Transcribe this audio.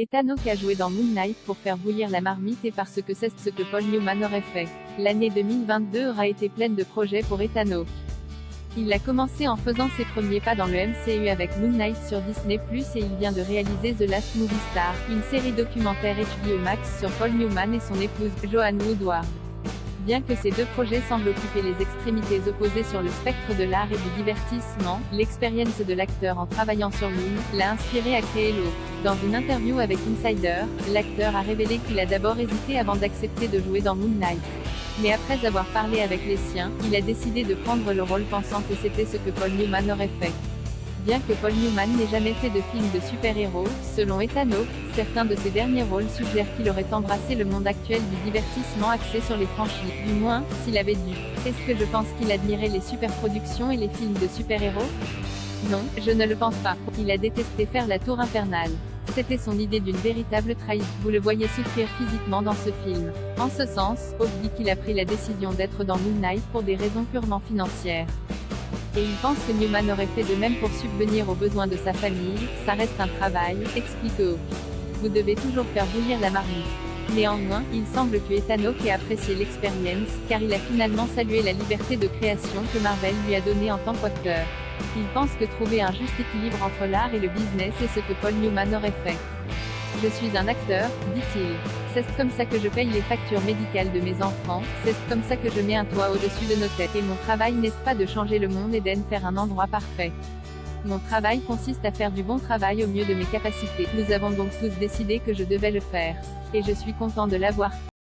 Ethan Hawke a joué dans Moon Knight pour faire bouillir la marmite et parce que c'est ce que Paul Newman aurait fait. L'année 2022 aura été pleine de projets pour Ethan Hawke. Il a commencé en faisant ses premiers pas dans le MCU avec Moon Knight sur Disney+, et il vient de réaliser The Last Movie Star, une série documentaire HBO Max sur Paul Newman et son épouse, Joanne Woodward. Bien que ces deux projets semblent occuper les extrémités opposées sur le spectre de l'art et du divertissement, l'expérience de l'acteur en travaillant sur Moon l'a inspiré à créer l'autre. Dans une interview avec Insider, l'acteur a révélé qu'il a d'abord hésité avant d'accepter de jouer dans Moon Knight. Mais après avoir parlé avec les siens, il a décidé de prendre le rôle pensant que c'était ce que Paul Newman aurait fait. Bien que Paul Newman n'ait jamais fait de film de super-héros, selon Ethan Hawke, certains de ses derniers rôles suggèrent qu'il aurait embrassé le monde actuel du divertissement axé sur les franchises, du moins, s'il avait dû. Est-ce que je pense qu'il admirait les superproductions et les films de super-héros? Non, je ne le pense pas. Il a détesté faire la tour infernale. C'était son idée d'une véritable trahison. Vous le voyez souffrir physiquement dans ce film. En ce sens, Hawke dit qu'il a pris la décision d'être dans Moon Knight pour des raisons purement financières. Et il pense que Newman aurait fait de même pour subvenir aux besoins de sa famille. Ça reste un travail, explique Hawke. Vous devez toujours faire bouillir la marmite. Néanmoins, il semble que Ethan Hawke ait apprécié l'expérience, car il a finalement salué la liberté de création que Marvel lui a donnée en tant qu'auteur. Il pense que trouver un juste équilibre entre l'art et le business est ce que Paul Newman aurait fait. Je suis un acteur, dit-il. C'est comme ça que je paye les factures médicales de mes enfants, c'est comme ça que je mets un toit au-dessus de nos têtes. Et mon travail n'est pas de changer le monde et d'en faire un endroit parfait. Mon travail consiste à faire du bon travail au mieux de mes capacités. Nous avons donc tous décidé que je devais le faire. Et je suis content de l'avoir fait.